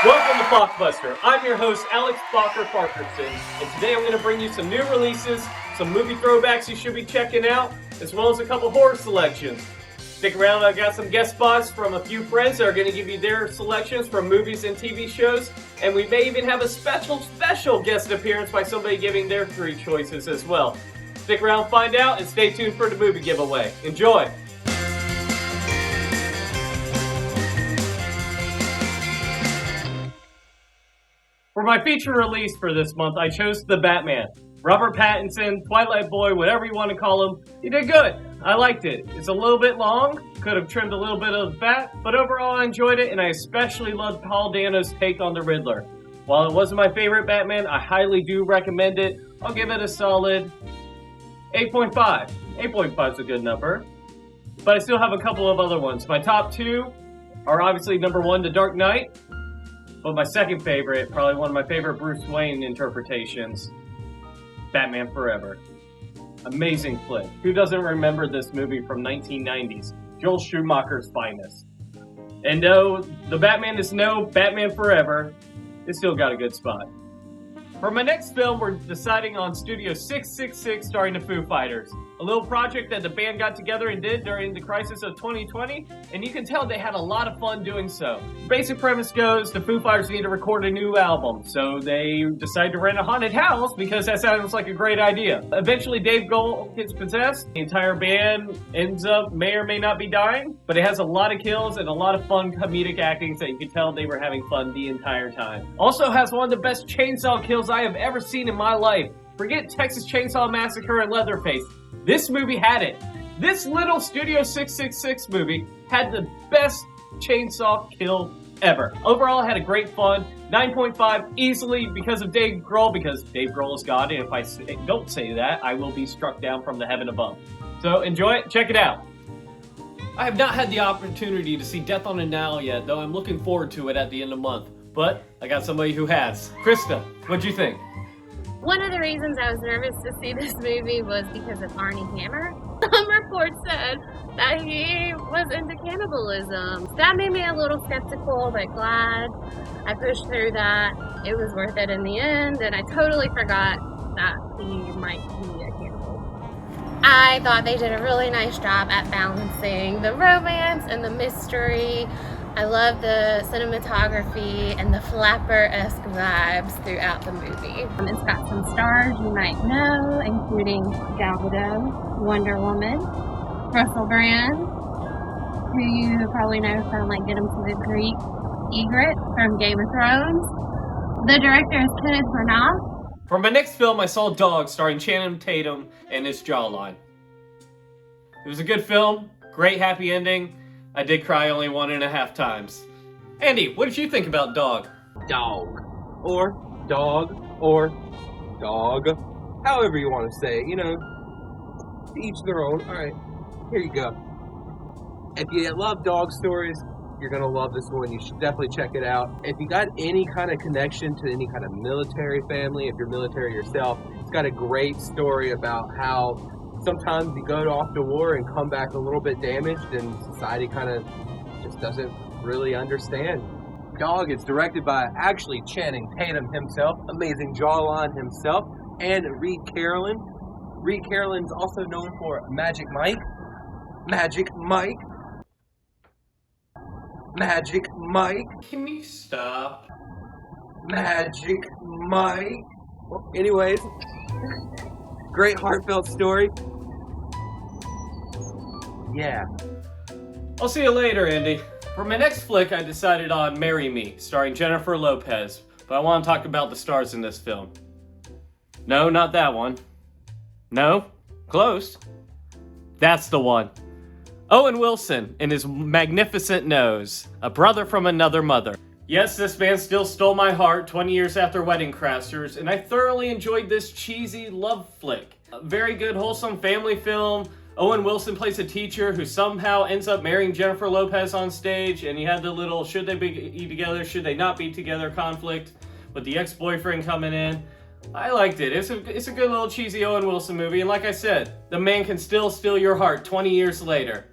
Welcome to Blockbuster. I'm your host, Alex Focker Parkerson, and today I'm going to bring you some new releases, some movie throwbacks you should be checking out, as well as a couple horror selections. Stick around, I've got some guest spots from a few friends that are going to give you their selections from movies and TV shows, and we may even have a special guest appearance by somebody giving their 3 choices as well. Stick around, find out, and stay tuned for the movie giveaway. Enjoy! For my feature release for this month, I chose The Batman. Robert Pattinson, Twilight Boy, whatever you want to call him, he did good. I liked it. It's a little bit long, could have trimmed a little bit of the fat, but overall I enjoyed it, and I especially loved Paul Dano's take on the Riddler. While it wasn't my favorite Batman, I highly do recommend it. I'll give it a solid 8.5. 8.5 is a good number, but I still have a couple of other ones. My top 2 are obviously number 1, The Dark Knight. But my second favorite, probably one of my favorite Bruce Wayne interpretations, Batman Forever. Amazing flick. Who doesn't remember this movie from 1990s? Joel Schumacher's finest. And though the Batman is no Batman Forever, it's still got a good spot. For my next film, we're deciding on Studio 666 starring the Foo Fighters. A little project that the band got together and did during the crisis of 2020, and you can tell they had a lot of fun doing so. Basic premise goes, the Foo Fighters need to record a new album, so they decide to rent a haunted house because that sounds like a great idea. Eventually Dave Grohl gets possessed, the entire band ends up may or may not be dying, but it has a lot of kills and a lot of fun comedic acting so you can tell they were having fun the entire time. Also has one of the best chainsaw kills I have ever seen in my life. Forget Texas Chainsaw Massacre and Leatherface. This movie had it. This little Studio 666 movie had the best chainsaw kill ever. Overall, I had a great fun. 9.5 easily because of Dave Grohl, because Dave Grohl is God, and if I don't say that, I will be struck down from the heaven above. So enjoy it, check it out. I have not had the opportunity to see Death on the Nile yet, though I'm looking forward to it at the end of the month. But I got somebody who has. Krista, what'd you think? One of the reasons I was nervous to see this movie was because of Armie Hammer. Some reports said that he was into cannibalism. That made me a little skeptical, but glad I pushed through that. It was worth it in the end, and I totally forgot that he might be a cannibal. I thought they did a really nice job at balancing the romance and the mystery. I love the cinematography and the Flapper-esque vibes throughout the movie. It's got some stars you might know, including Gal Gadot, Wonder Woman, Russell Brand, who you probably know from Get Him to the Greek, Egret from Game of Thrones. The director is Kenneth Branagh. For my next film, I saw Dog, starring Channing Tatum and his jawline. It was a good film, great happy ending. I did cry only 1.5 times. Andy, what did you think about Dog? Dog. Or dog. Or dog. However you want to say it, to each their own. Alright, here you go. If you love dog stories, you're going to love this one. You should definitely check it out. If you got any kind of connection to any kind of military family, if you're military yourself, it's got a great story about how sometimes you go off to war and come back a little bit damaged, and society kind of just doesn't really understand. Dog is directed by actually Channing Tatum himself, amazing jawline himself, and Reed Carolyn. Reed Carolyn's also known for Magic Mike. Magic Mike. Magic Mike. Can you stop? Magic Mike. Well, anyways, great heartfelt story. Yeah. I'll see you later, Andy. For my next flick, I decided on Marry Me, starring Jennifer Lopez, but I want to talk about the stars in this film. No, not that one. No? Close. That's the one. Owen Wilson and his magnificent nose, a brother from another mother. Yes, this man still stole my heart 20 years after Wedding Crashers, and I thoroughly enjoyed this cheesy love flick. A very good, wholesome family film. Owen Wilson plays a teacher who somehow ends up marrying Jennifer Lopez on stage, and he had the little should they be together, should they not be together conflict with the ex-boyfriend coming in. I liked it. It's a good little cheesy Owen Wilson movie, and like I said, the man can still steal your heart 20 years later.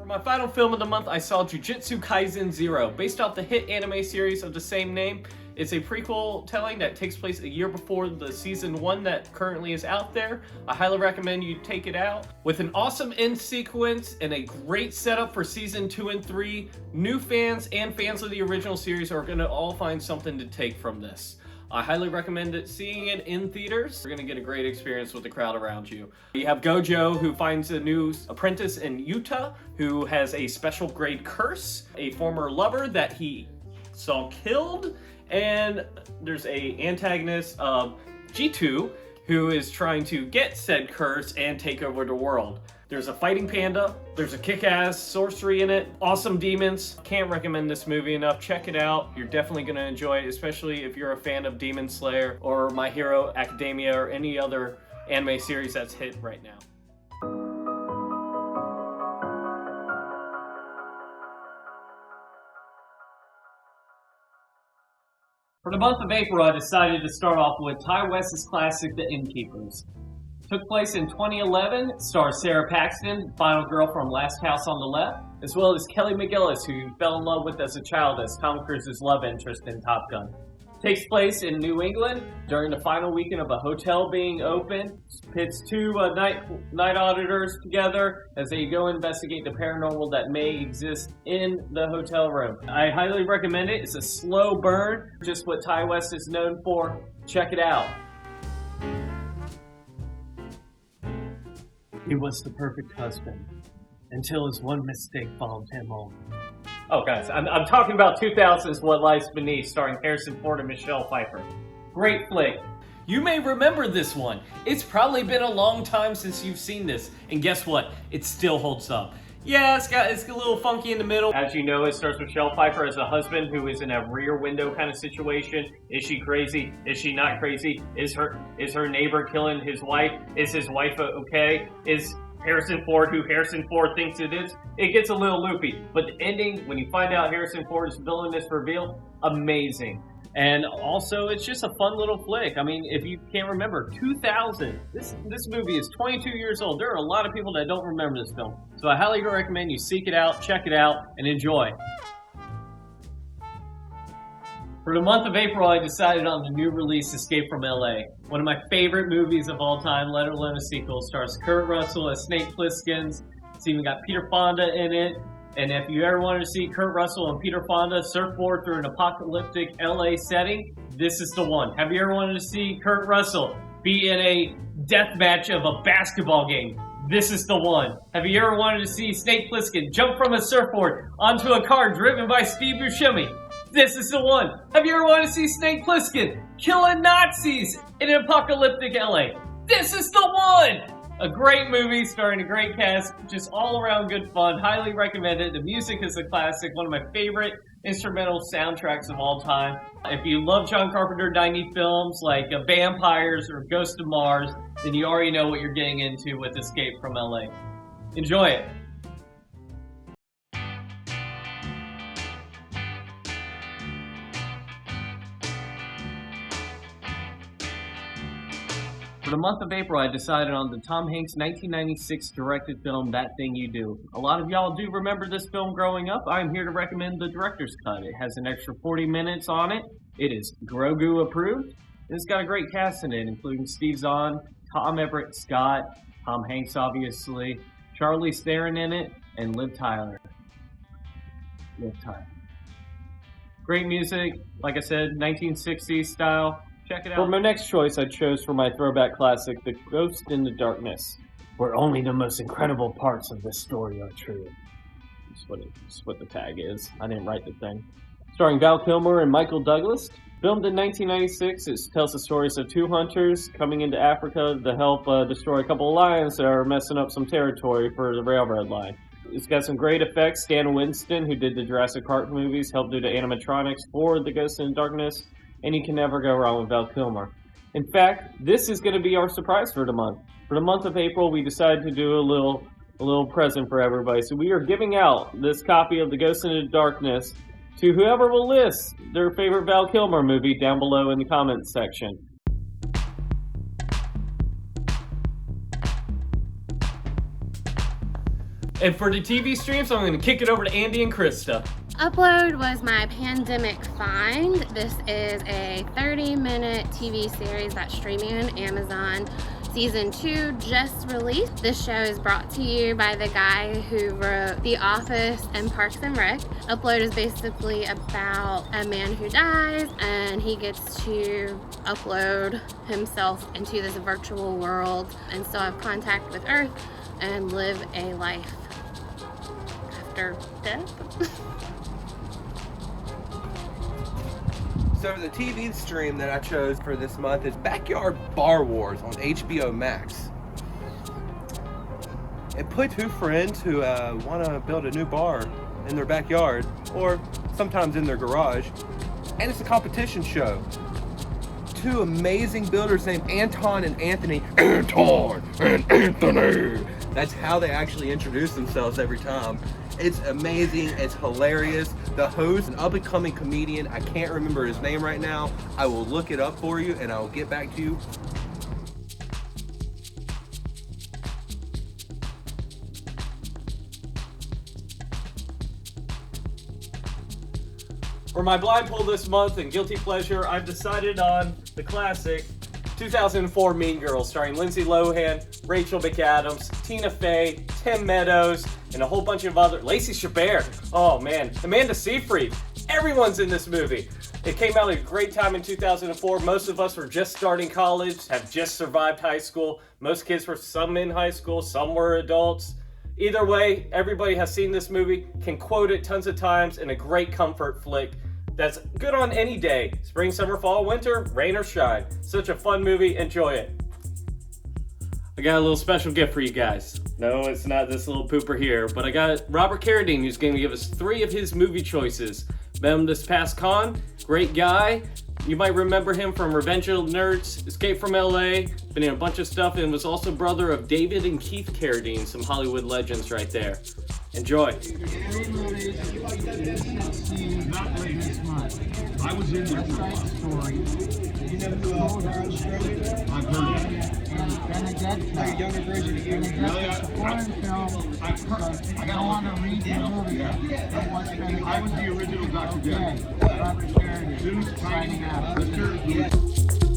my final film of the month, I saw Jujutsu Kaisen 0, based off the hit anime series of the same name. It's a prequel telling that takes place a year before the season 1 that currently is out there. I highly recommend you take it out. With an awesome end sequence and a great setup for season 2 and 3, new fans and fans of the original series are going to all find something to take from this. I highly recommend seeing it in theaters. You're gonna get a great experience with the crowd around you. You have Gojo, who finds a new apprentice in Utah, who has a special grade curse, a former lover that he saw killed, and there's a antagonist of G2, who is trying to get said curse and take over the world. There's a fighting panda, there's a kick-ass sorcery in it, awesome demons. Can't recommend this movie enough. Check it out. You're definitely gonna enjoy it, especially if you're a fan of Demon Slayer or My Hero Academia or any other anime series that's hit right now. For the month of April, I decided to start off with Ty West's classic, The Innkeepers. Took place in 2011, stars Sarah Paxton, final girl from Last House on the Left, as well as Kelly McGillis, who you fell in love with as a child as Tom Cruise's love interest in Top Gun. Takes place in New England during the final weekend of a hotel being open. Pits two night auditors together as they go investigate the paranormal that may exist in the hotel room. I highly recommend it. It's a slow burn, just what Ty West is known for. Check it out. He was the perfect husband, until his one mistake followed him home. Oh, guys, I'm talking about 2000's What Lies Beneath, starring Harrison Ford and Michelle Pfeiffer. Great flick. You may remember this one. It's probably been a long time since you've seen this, and guess what? It still holds up. Yeah, it's a little funky in the middle. As you know, it stars Michelle Pfeiffer as a husband who is in a rear window kind of situation. Is she crazy? Is she not crazy? Is her neighbor killing his wife? Is his wife okay? Is Harrison Ford who Harrison Ford thinks it is? It gets a little loopy, but the ending, when you find out Harrison Ford's villainous reveal, amazing. And also, it's just a fun little flick. I mean, if you can't remember, 2000. This movie is 22 years old. There are a lot of people that don't remember this film. So I highly recommend you seek it out, check it out, and enjoy. For the month of April, I decided on the new release, Escape from LA. One of my favorite movies of all time, let alone a sequel. Stars Kurt Russell as Snake Plissken's. It's even got Peter Fonda in it. And if you ever wanted to see Kurt Russell and Peter Fonda surfboard through an apocalyptic LA setting, this is the one. Have you ever wanted to see Kurt Russell be in a death match of a basketball game? This is the one. Have you ever wanted to see Snake Plissken jump from a surfboard onto a car driven by Steve Buscemi? This is the one. Have you ever wanted to see Snake Plissken killing Nazis in an apocalyptic LA? This is the one! A great movie starring a great cast, just all around good fun. Highly recommend it. The music is a classic, one of my favorite instrumental soundtracks of all time. If you love John Carpenter 90 films like Vampires or Ghost of Mars, then you already know what you're getting into with Escape from LA. Enjoy it. For the month of April, I decided on the Tom Hanks 1996 directed film, That Thing You Do. A lot of y'all do remember this film growing up. I'm here to recommend the director's cut. It has an extra 40 minutes on it. It is Grogu approved. And it's got a great cast in it, including Steve Zahn, Tom Everett Scott, Tom Hanks obviously, Charlize Theron in it, and Liv Tyler. Great music, like I said, 1960s style. Check it out. For my next choice, I chose for my throwback classic, The Ghost in the Darkness, where only the most incredible parts of this story are true. That's what the tag is. I didn't write the thing. Starring Val Kilmer and Michael Douglas. Filmed in 1996, it tells the stories of two hunters coming into Africa to help destroy a couple of lions that are messing up some territory for the railroad line. It's got some great effects. Stan Winston, who did the Jurassic Park movies, helped do the animatronics for The Ghost in the Darkness. And you can never go wrong with Val Kilmer. In fact, this is going to be our surprise for the month. For the month of April, we decided to do a little present for everybody. So we are giving out this copy of The Ghost in the Darkness to whoever will list their favorite Val Kilmer movie down below in the comments section. And for the TV streams, I'm going to kick it over to Andy and Krista. Upload was my pandemic find. This is a 30-minute TV series that's streaming on Amazon. Season 2 just released. This show is brought to you by the guy who wrote The Office and Parks and Rec. Upload is basically about a man who dies and he gets to upload himself into this virtual world and still have contact with Earth and live a life after death. So the TV stream that I chose for this month is Backyard Bar Wars on HBO Max. It put two friends who want to build a new bar in their backyard, or sometimes in their garage, and it's a competition show. Two amazing builders named Anton and Anthony. Anton and Anthony! That's how they actually introduce themselves every time. It's amazing, it's hilarious. The host, an up-and-coming comedian, I can't remember his name right now. I will look it up for you and I will get back to you. For my blind pull this month and guilty pleasure, I've decided on the classic 2004 Mean Girls, starring Lindsay Lohan, Rachel McAdams, Tina Fey, Tim Meadows, and a whole bunch of other... Lacey Chabert. Oh, man. Amanda Seyfried. Everyone's in this movie. It came out at a great time in 2004. Most of us were just starting college, have just survived high school. Most kids were some in high school, some were adults. Either way, everybody has seen this movie, can quote it tons of times, and a great comfort flick that's good on any day. Spring, summer, fall, winter, rain or shine. Such a fun movie. Enjoy it. I got a little special gift for you guys. No, it's not this little pooper here, but I got Robert Carradine, who's going to give us 3 of his movie choices. Met him this past con. Great guy. You might remember him from Revenge of the Nerds, Escape from LA, been in a bunch of stuff, and was also brother of David and Keith Carradine, some Hollywood legends right there. Enjoy. I was in there for story. You never knew Australia? I've heard it. And a dead like a younger version of you. Foreign film. I don't want to read the movie. I was the original Dr. Death. Robert Sheridan. Signing out.